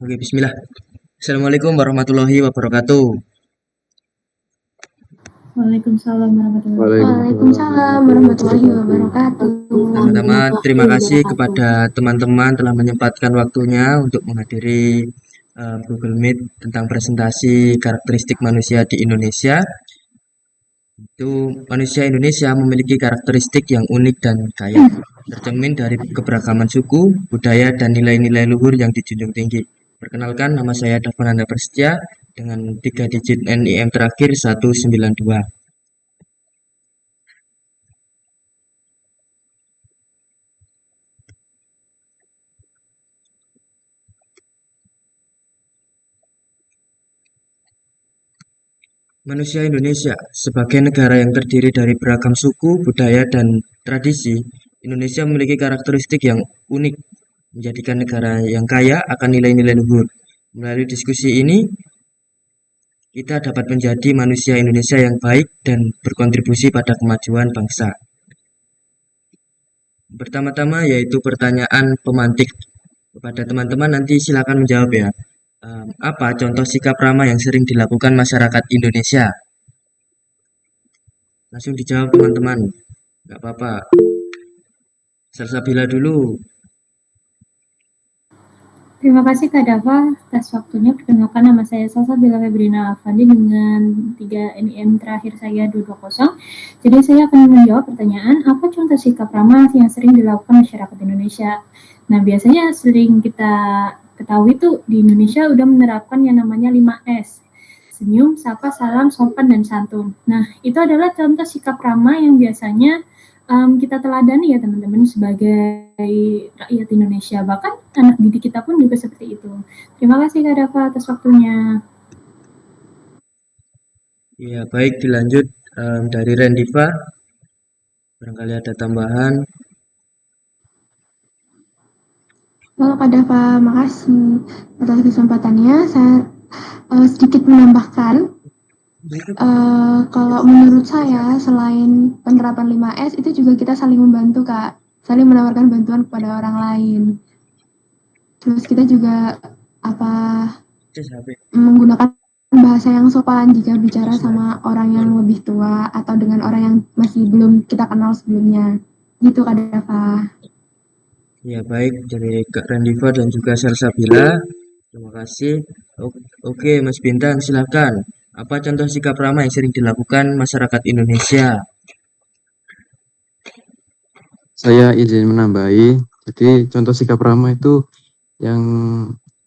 Oke, bismillah. Assalamualaikum warahmatullahi wabarakatuh. Waalaikumsalam warahmatullahi Waalaikumsalam warahmatullahi wabarakatuh. Pertama-tama, terima kasih kepada teman-teman telah menyempatkan waktunya untuk menghadiri Google Meet tentang presentasi karakteristik manusia di Indonesia. Itu manusia Indonesia memiliki karakteristik yang unik dan kaya, tercermin dari keberagaman suku, budaya, dan nilai-nilai luhur yang dijunjung tinggi. Perkenalkan, nama saya Davananda Prasetya dengan 3 digit NIM terakhir 192. Manusia Indonesia, sebagai negara yang terdiri dari beragam suku, budaya, dan tradisi, Indonesia memiliki karakteristik yang unik, menjadikan negara yang kaya akan nilai-nilai luhur. Melalui diskusi ini, kita dapat menjadi manusia Indonesia yang baik dan berkontribusi pada kemajuan bangsa. Pertama-tama yaitu pertanyaan pemantik. Kepada teman-teman nanti silakan menjawab ya. Apa contoh sikap ramah yang sering dilakukan masyarakat Indonesia? Langsung dijawab teman-teman. Nggak apa-apa. Salsabila dulu. Terima kasih Kak Dava atas waktunya. Perkenalkan, nama saya Salsabila Febrina Afandi dengan 3 NIM terakhir saya 220. Jadi saya akan menjawab pertanyaan, apa contoh sikap ramah yang sering dilakukan masyarakat Indonesia? Nah, biasanya sering kita ketahui tuh di Indonesia udah menerapkan yang namanya 5S. Senyum, sapa, salam, sopan, dan santun. Nah, itu adalah contoh sikap ramah yang biasanya kita teladani ya teman-teman sebagai rakyat Indonesia. Bahkan anak didik kita pun juga seperti itu. Terima kasih Kak Dava atas waktunya. Ya, baik dilanjut dari Rendiva. Barangkali ada tambahan. Halo Kak Dava, makasih atas kesempatannya. Saya sedikit menambahkan, kalau menurut saya selain penerapan 5S itu juga kita saling membantu Kak, saling menawarkan bantuan kepada orang lain. Terus kita juga menggunakan bahasa yang sopan jika bicara sama orang yang lebih tua atau dengan orang yang masih belum kita kenal sebelumnya. Gitu Kak Dava. Ya, baik dari Kak Rendiva dan juga Salsabila. Terima kasih. Oke, Mas Bintang, silakan. Apa contoh sikap ramah yang sering dilakukan masyarakat Indonesia? Saya izin menambahi. Jadi contoh sikap ramah itu yang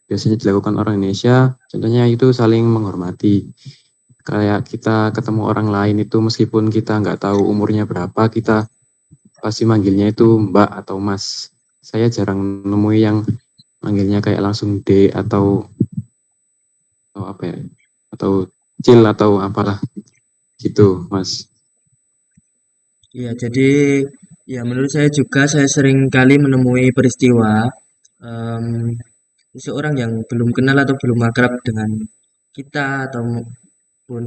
biasanya dilakukan orang Indonesia, contohnya itu saling menghormati. Kayak kita ketemu orang lain itu meskipun kita nggak tahu umurnya berapa, kita pasti manggilnya itu Mbak atau Mas. Saya jarang nemui yang manggilnya kayak langsung D atau apa ya, atau Cil atau apalah gitu, Mas. Ya, jadi ya menurut saya juga saya sering kali menemui peristiwa seseorang yang belum kenal atau belum akrab dengan kita ataupun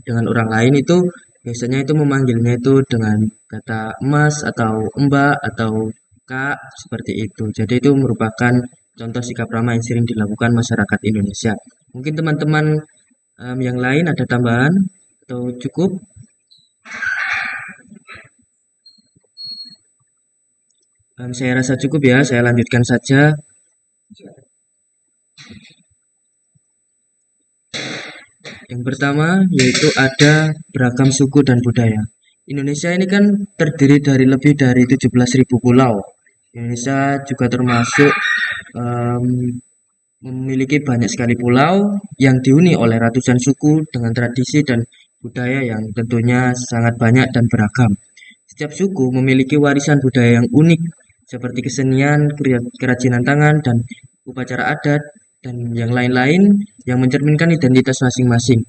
dengan orang lain itu biasanya itu memanggilnya itu dengan kata Mas atau Mbak atau Kak seperti itu. Jadi itu merupakan contoh sikap ramah yang sering dilakukan masyarakat Indonesia. Mungkin teman-teman yang lain ada tambahan atau cukup? Saya rasa cukup ya, saya lanjutkan saja. Yang pertama yaitu ada beragam suku dan budaya. Indonesia ini kan terdiri dari lebih dari 17.000 pulau. Indonesia juga termasuk memiliki banyak sekali pulau yang dihuni oleh ratusan suku dengan tradisi dan budaya yang tentunya sangat banyak dan beragam. Setiap suku memiliki warisan budaya yang unik seperti kesenian, kerajinan tangan, dan upacara adat, dan yang lain-lain yang mencerminkan identitas masing-masing.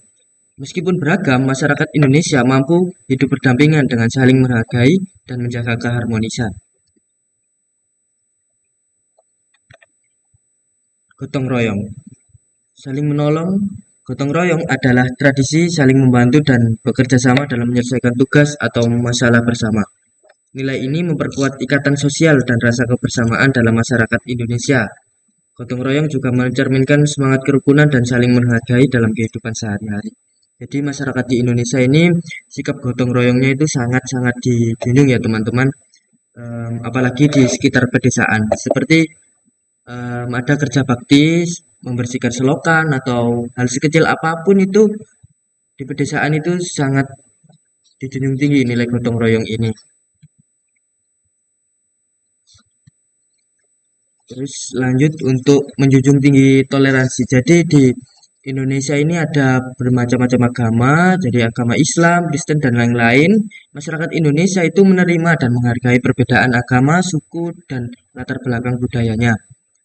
Meskipun beragam, masyarakat Indonesia mampu hidup berdampingan dengan saling menghargai dan menjaga keharmonisan. Gotong royong. Saling menolong, gotong royong adalah tradisi saling membantu dan bekerja sama dalam menyelesaikan tugas atau masalah bersama. Nilai ini memperkuat ikatan sosial dan rasa kebersamaan dalam masyarakat Indonesia. Gotong royong juga mencerminkan semangat kerukunan dan saling menghargai dalam kehidupan sehari-hari. Jadi masyarakat di Indonesia ini sikap gotong royongnya itu sangat-sangat dijunjung ya teman-teman. Apalagi di sekitar pedesaan. Seperti ada kerja bakti, membersihkan selokan atau hal sekecil apapun itu di pedesaan itu sangat dijunjung tinggi nilai gotong royong ini. Terus lanjut untuk menjunjung tinggi toleransi. Jadi di Indonesia ini ada bermacam-macam agama, jadi agama Islam, Kristen, dan lain-lain. Masyarakat Indonesia itu menerima dan menghargai perbedaan agama, suku, dan latar belakang budayanya.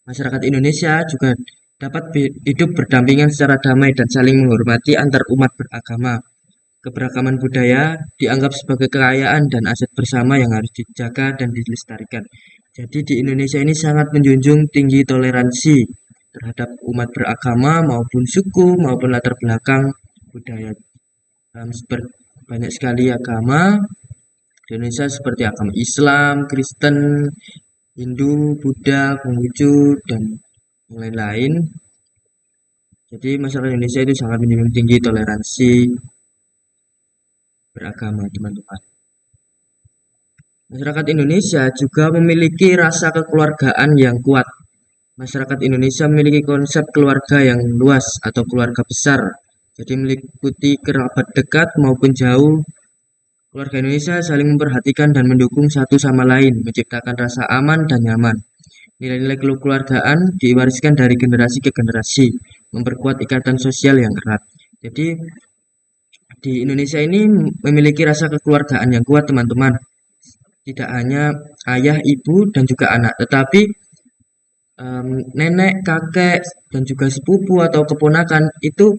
Masyarakat Indonesia juga dapat hidup berdampingan secara damai dan saling menghormati antar umat beragama. Keberagaman budaya dianggap sebagai kekayaan dan aset bersama yang harus dijaga dan dilestarikan. Jadi di Indonesia ini sangat menjunjung tinggi toleransi terhadap umat beragama maupun suku maupun latar belakang budaya. Banyak sekali agama di Indonesia seperti agama Islam, Kristen, Hindu, Buddha, Konghucu, dan lain-lain. Jadi masyarakat Indonesia itu sangat menjunjung tinggi toleransi beragama, teman-teman. Masyarakat Indonesia juga memiliki rasa kekeluargaan yang kuat. Masyarakat Indonesia memiliki konsep keluarga yang luas atau keluarga besar. Jadi meliputi kerabat dekat maupun jauh. Keluarga Indonesia saling memperhatikan dan mendukung satu sama lain, menciptakan rasa aman dan nyaman. Nilai-nilai kekeluargaan diwariskan dari generasi ke generasi, memperkuat ikatan sosial yang erat. Jadi di Indonesia ini memiliki rasa kekeluargaan yang kuat, teman-teman. Tidak hanya ayah, ibu, dan juga anak, tetapi nenek, kakek, dan juga sepupu atau keponakan itu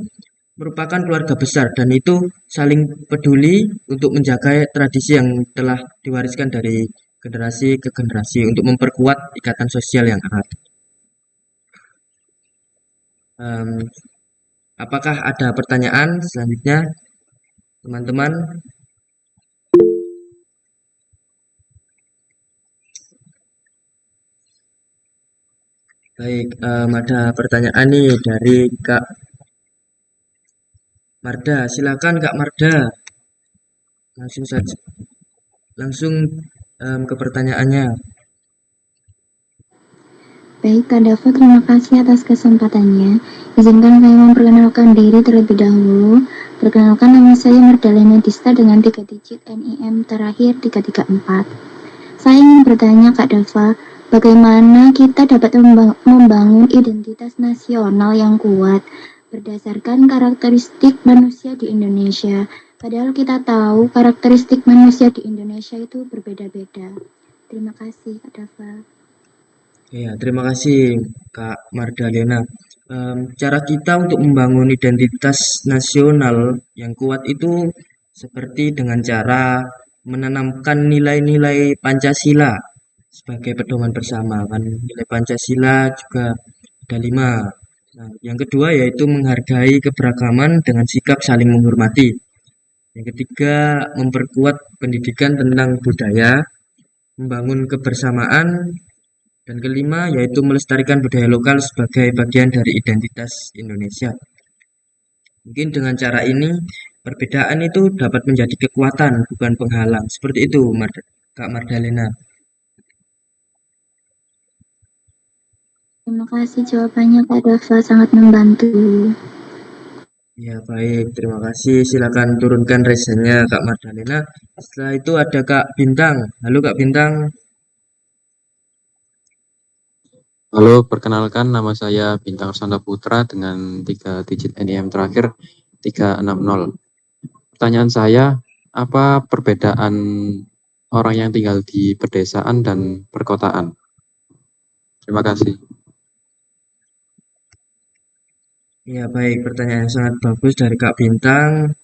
merupakan keluarga besar dan itu saling peduli untuk menjaga tradisi yang telah diwariskan dari generasi ke generasi untuk memperkuat ikatan sosial yang erat. Apakah ada pertanyaan selanjutnya, teman-teman? Baik, ada pertanyaan nih dari Kak Marda. Silakan Kak Marda. Langsung saja. Langsung ke pertanyaannya. Baik, Kak Dava, terima kasih atas kesempatannya. Izinkan saya memperkenalkan diri terlebih dahulu. Perkenalkan, nama saya Mardalena Dista dengan 3 digit NIM terakhir 334. Saya ingin bertanya, Kak Dava, bagaimana kita dapat membangun identitas nasional yang kuat berdasarkan karakteristik manusia di Indonesia? Padahal kita tahu karakteristik manusia di Indonesia itu berbeda-beda. Terima kasih, Kak Dava. Ya, terima kasih Kak Mardalena. Cara kita untuk membangun identitas nasional yang kuat itu seperti dengan cara menanamkan nilai-nilai Pancasila sebagai pedoman bersama. Kan nilai Pancasila juga ada 5. Nah, yang kedua yaitu menghargai keberagaman dengan sikap saling menghormati. Yang ketiga, memperkuat pendidikan tentang budaya, membangun kebersamaan. Dan kelima, yaitu melestarikan budaya lokal sebagai bagian dari identitas Indonesia. Mungkin dengan cara ini, perbedaan itu dapat menjadi kekuatan, bukan penghalang. Seperti itu, Kak Mardalena. Terima kasih jawabannya, Kak Dava, sangat membantu. Ya, baik. Terima kasih. Silakan turunkan raise-nya, Kak Mardalena. Setelah itu ada Kak Bintang. Halo, Kak Bintang. Halo, perkenalkan nama saya Bintang Santa Putra dengan 3 digit NIM terakhir 360. Pertanyaan saya, apa perbedaan orang yang tinggal di pedesaan dan perkotaan? Terima kasih. Ya, baik. Pertanyaan yang sangat bagus dari Kak Bintang.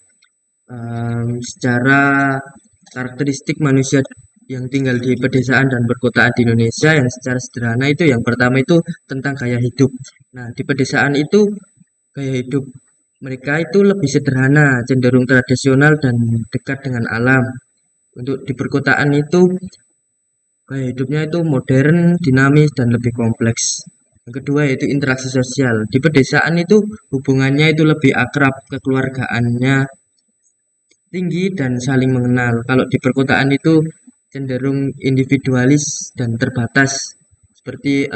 Secara karakteristik manusia yang tinggal di pedesaan dan perkotaan di Indonesia yang secara sederhana itu yang pertama itu tentang gaya hidup. Nah, di pedesaan itu gaya hidup mereka itu lebih sederhana, cenderung tradisional dan dekat dengan alam. Untuk di perkotaan itu gaya hidupnya itu modern, dinamis dan lebih kompleks. Yang kedua yaitu interaksi sosial. Di pedesaan itu hubungannya itu lebih akrab, kekeluargaannya tinggi dan saling mengenal. Kalau di perkotaan itu cenderung individualis dan terbatas. Seperti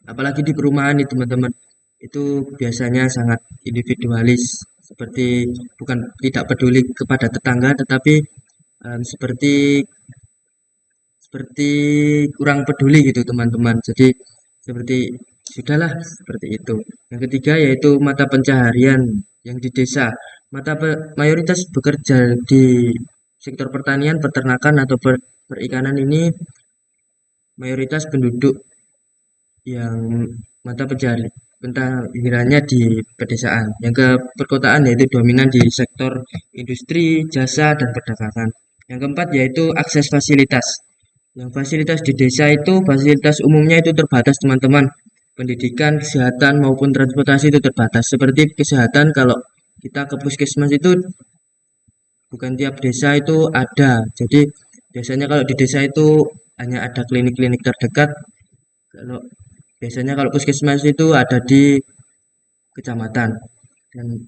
apalagi di perumahan itu teman-teman, itu biasanya sangat individualis. Seperti bukan tidak peduli kepada tetangga, tetapi seperti seperti kurang peduli gitu teman-teman. Jadi seperti sudahlah seperti itu. Yang ketiga yaitu mata pencaharian yang di desa. Mayoritas bekerja di sektor pertanian, peternakan atau perikanan ini mayoritas penduduk yang mata pencahariannya di pedesaan. Yang ke perkotaan yaitu dominan di sektor industri, jasa, dan perdagangan. Yang keempat yaitu akses fasilitas. Yang fasilitas di desa itu fasilitas umumnya itu terbatas teman-teman. Pendidikan, kesehatan maupun transportasi itu terbatas. Seperti kesehatan kalau kita ke puskesmas itu bukan tiap desa itu ada. Jadi biasanya kalau di desa itu hanya ada klinik-klinik terdekat. Kalau biasanya kalau puskesmas itu ada di kecamatan. Dan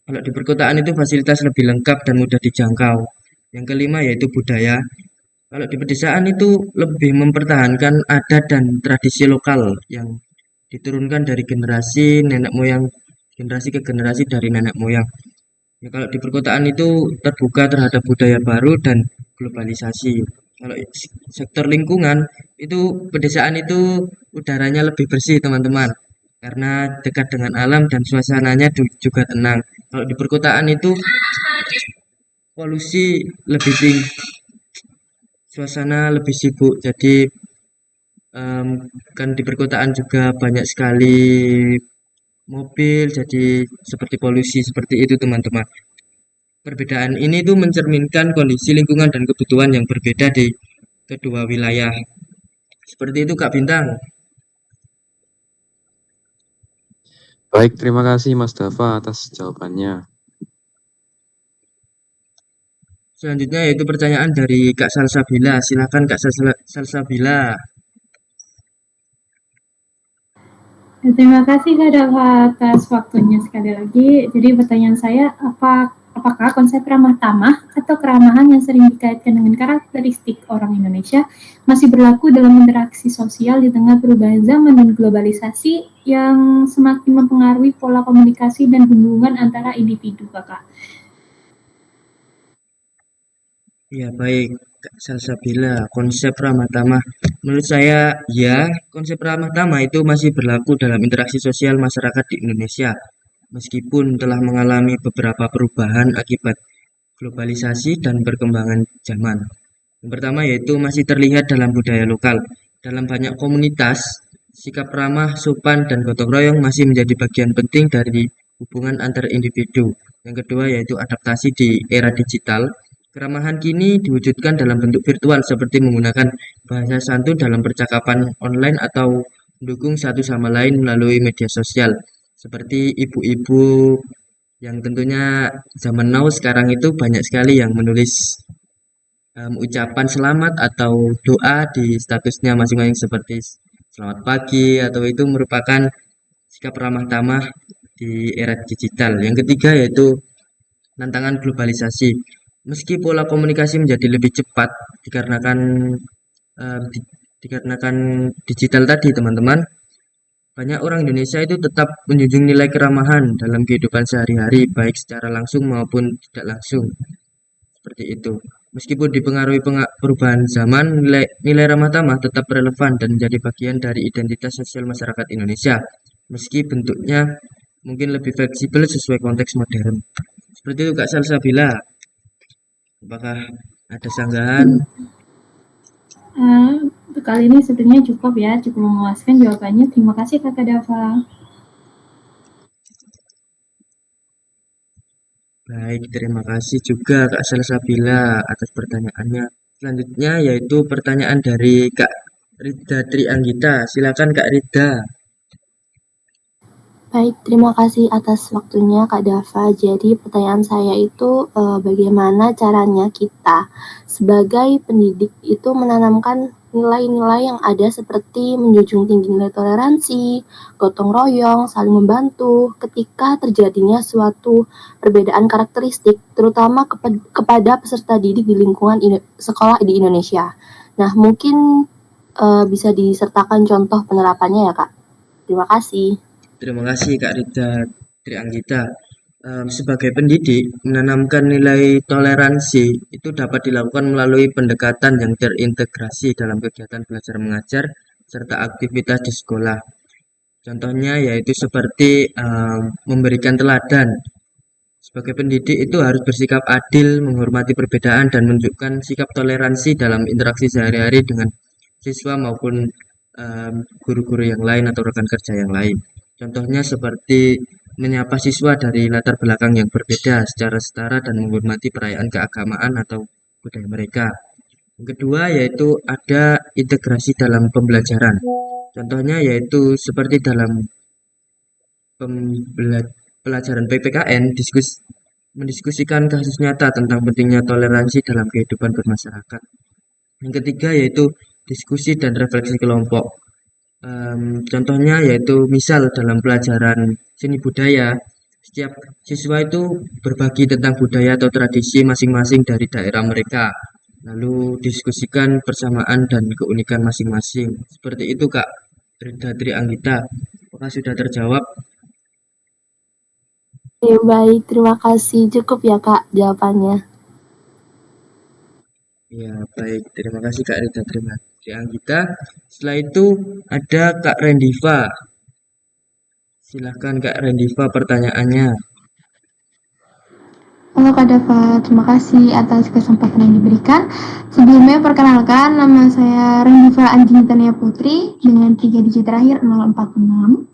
kalau di perkotaan itu fasilitas lebih lengkap dan mudah dijangkau. Yang kelima yaitu budaya. Kalau di pedesaan itu lebih mempertahankan adat dan tradisi lokal yang diturunkan dari generasi nenek moyang, generasi ke generasi dari nenek moyang. Ya, kalau di perkotaan itu terbuka terhadap budaya baru dan globalisasi. Kalau sektor lingkungan itu pedesaan itu udaranya lebih bersih teman-teman karena dekat dengan alam dan suasananya juga tenang. Kalau di perkotaan itu polusi lebih tinggi, suasana lebih sibuk. Jadi kan di perkotaan juga banyak sekali mobil, jadi seperti polusi seperti itu teman-teman. Perbedaan ini tuh mencerminkan kondisi lingkungan dan kebutuhan yang berbeda di kedua wilayah. Seperti itu Kak Bintang. Baik, terima kasih Mas Dava atas jawabannya. Selanjutnya yaitu pertanyaan dari Kak Salsabila. Silakan Kak Salsabila. Terima kasih Kak Dava atas waktunya sekali lagi. Jadi pertanyaan saya, apakah konsep ramah tamah atau keramahan yang sering dikaitkan dengan karakteristik orang Indonesia masih berlaku dalam interaksi sosial di tengah perubahan zaman dan globalisasi yang semakin mempengaruhi pola komunikasi dan hubungan antara individu, Kakak? Ya baik, Kak Salsabila, konsep ramah tamah. Menurut saya, ya, konsep ramah tamah itu masih berlaku dalam interaksi sosial masyarakat di Indonesia, meskipun telah mengalami beberapa perubahan akibat globalisasi dan perkembangan zaman. Yang pertama yaitu masih terlihat dalam budaya lokal. Dalam banyak komunitas, sikap ramah, sopan, dan gotong royong masih menjadi bagian penting dari hubungan antar individu. Yang kedua yaitu adaptasi di era digital. Keramahan kini diwujudkan dalam bentuk virtual seperti menggunakan bahasa santun dalam percakapan online atau mendukung satu sama lain melalui media sosial. Seperti ibu-ibu yang tentunya zaman now sekarang itu banyak sekali yang menulis ucapan selamat atau doa di statusnya masing-masing seperti selamat pagi atau itu merupakan sikap ramah tamah di era digital. Yang ketiga yaitu tantangan globalisasi. Meski pola komunikasi menjadi lebih cepat dikarenakan digital tadi teman-teman, banyak orang Indonesia itu tetap menjunjung nilai keramahan dalam kehidupan sehari-hari baik secara langsung maupun tidak langsung. Seperti itu. Meskipun dipengaruhi perubahan zaman, nilai ramah tamah tetap relevan dan menjadi bagian dari identitas sosial masyarakat Indonesia. Meski bentuknya mungkin lebih fleksibel sesuai konteks modern. Seperti itu Kak Salsabila. Apakah ada sanggahan? Untuk kali ini sebenarnya cukup memuaskan jawabannya. Terima kasih Kakak Dava. Baik, terima kasih juga Kak Salsabila atas pertanyaannya. Selanjutnya yaitu pertanyaan dari Kak Rida Trianggita. Silakan Kak Rida. Baik, terima kasih atas waktunya Kak Dava. Jadi pertanyaan saya itu bagaimana caranya kita sebagai pendidik itu menanamkan nilai-nilai yang ada seperti menjunjung tinggi nilai toleransi, gotong royong, saling membantu ketika terjadinya suatu perbedaan karakteristik, terutama kepada peserta didik di lingkungan sekolah di Indonesia. Nah, mungkin bisa disertakan contoh penerapannya ya, Kak. Terima kasih. Terima kasih Kak Rida Trianggita. Sebagai pendidik, menanamkan nilai toleransi itu dapat dilakukan melalui pendekatan yang terintegrasi dalam kegiatan belajar mengajar serta aktivitas di sekolah. Contohnya yaitu seperti memberikan teladan. Sebagai pendidik itu harus bersikap adil, menghormati perbedaan, dan menunjukkan sikap toleransi dalam interaksi sehari-hari dengan siswa maupun guru-guru yang lain atau rekan kerja yang lain. Contohnya seperti menyapa siswa dari latar belakang yang berbeda secara setara dan menghormati perayaan keagamaan atau budaya mereka. Yang kedua yaitu ada integrasi dalam pembelajaran. Contohnya yaitu seperti dalam pelajaran PPKN mendiskusikan kasus nyata tentang pentingnya toleransi dalam kehidupan bermasyarakat. Yang ketiga yaitu diskusi dan refleksi kelompok. Contohnya yaitu misal dalam pelajaran seni budaya, setiap siswa itu berbagi tentang budaya atau tradisi masing-masing dari daerah mereka, lalu diskusikan persamaan dan keunikan masing-masing. Seperti itu Kak Rida Trianggita. Apakah sudah terjawab? Baik, terima kasih. Cukup ya Kak jawabannya. Ya, baik. Terima kasih Kak Rida Trianggita. Setelah itu ada Kak Rendiva. Silahkan Kak Rendiva pertanyaannya. Halo Kak Dava, terima kasih atas kesempatan yang diberikan. Sebelumnya perkenalkan, nama saya Rendiva Anjingitania Putri dengan 3 digit terakhir 046.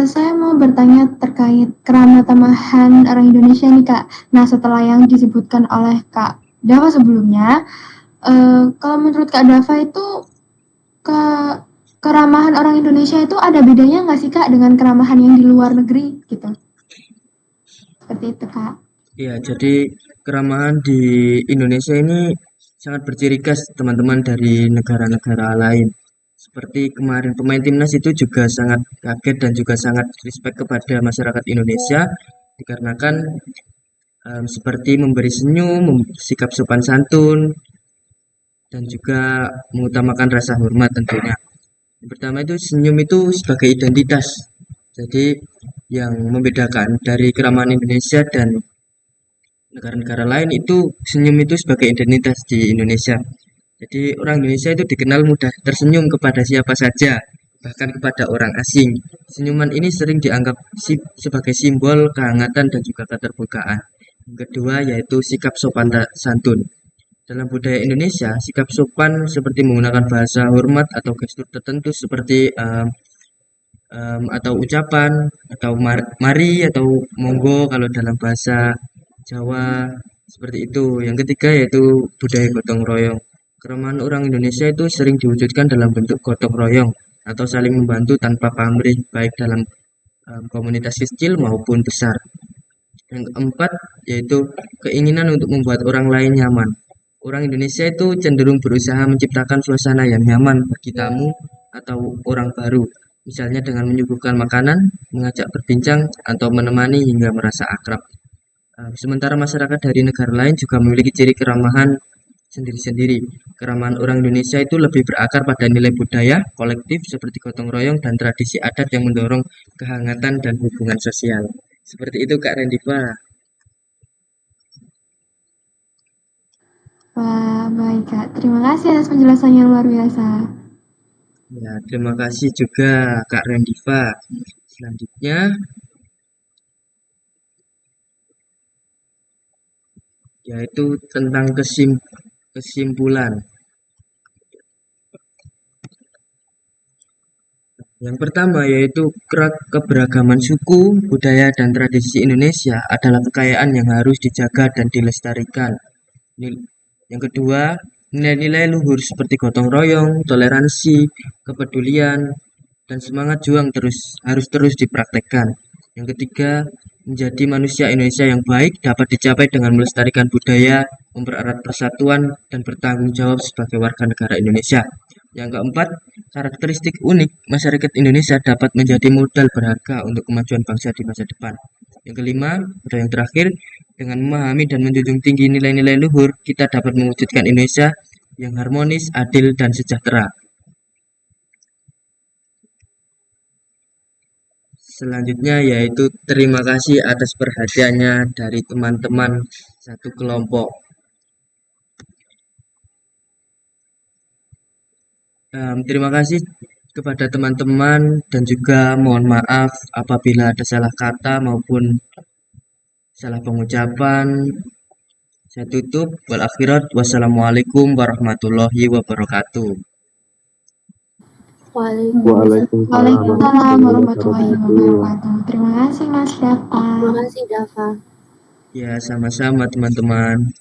Saya mau bertanya terkait kerama tamahan orang Indonesia nih Kak. Nah, setelah yang disebutkan oleh Kak Dava sebelumnya, kalau menurut Kak Dava itu keramahan orang Indonesia itu ada bedanya nggak sih Kak dengan keramahan yang di luar negeri gitu? Seperti itu Kak. Ya, jadi keramahan di Indonesia ini sangat berciri khas teman-teman dari negara-negara lain. Seperti kemarin pemain timnas itu juga sangat kaget dan juga sangat respect kepada masyarakat Indonesia dikarenakan seperti memberi senyum, sikap sopan santun, dan juga mengutamakan rasa hormat tentunya. Yang pertama itu senyum itu sebagai identitas. Jadi yang membedakan dari keramahan Indonesia dan negara-negara lain itu senyum itu sebagai identitas di Indonesia. Jadi orang Indonesia itu dikenal mudah tersenyum kepada siapa saja, bahkan kepada orang asing. Senyuman ini sering dianggap sebagai simbol kehangatan dan juga keterbukaan. Yang kedua yaitu sikap sopan santun. Dalam budaya Indonesia, sikap sopan seperti menggunakan bahasa hormat atau gestur tertentu seperti atau ucapan atau mari atau monggo kalau dalam bahasa Jawa seperti itu. Yang ketiga yaitu budaya gotong royong. Keramahan orang Indonesia itu sering diwujudkan dalam bentuk gotong royong atau saling membantu tanpa pamrih baik dalam komunitas kecil maupun besar. Yang keempat yaitu keinginan untuk membuat orang lain nyaman. Orang Indonesia itu cenderung berusaha menciptakan suasana yang nyaman bagi tamu atau orang baru. Misalnya dengan menyuguhkan makanan, mengajak berbincang, atau menemani hingga merasa akrab. Sementara masyarakat dari negara lain juga memiliki ciri keramahan sendiri-sendiri. Keramahan orang Indonesia itu lebih berakar pada nilai budaya kolektif seperti gotong royong dan tradisi adat yang mendorong kehangatan dan hubungan sosial. Seperti itu Kak Rendiva. Wah, baik Kak. Terima kasih atas penjelasannya luar biasa. Ya, terima kasih juga Kak Rendiva. Selanjutnya yaitu tentang kesimpulan. Yang pertama yaitu keberagaman suku, budaya, dan tradisi Indonesia adalah kekayaan yang harus dijaga dan dilestarikan. Yang kedua, nilai-nilai luhur seperti gotong royong, toleransi, kepedulian, dan semangat juang harus terus dipraktekkan. Yang ketiga, menjadi manusia Indonesia yang baik dapat dicapai dengan melestarikan budaya, mempererat persatuan dan bertanggung jawab sebagai warga negara Indonesia. Yang keempat, karakteristik unik masyarakat Indonesia dapat menjadi modal berharga untuk kemajuan bangsa di masa depan. Yang kelima, atau yang terakhir, dengan memahami dan menjunjung tinggi nilai-nilai luhur, kita dapat mewujudkan Indonesia yang harmonis, adil, dan sejahtera. Selanjutnya yaitu terima kasih atas perhatiannya dari teman-teman satu kelompok. Terima kasih kepada teman-teman dan juga mohon maaf apabila ada salah kata maupun salah pengucapan. Saya tutup. Wal akhirat. Wassalamualaikum warahmatullahi wabarakatuh. Waalaikumsalam. Waalaikumsalam warahmatullahi wabarakatuh. Terima kasih Mas Dafa. Terima kasih Dava. Ya, sama-sama teman-teman.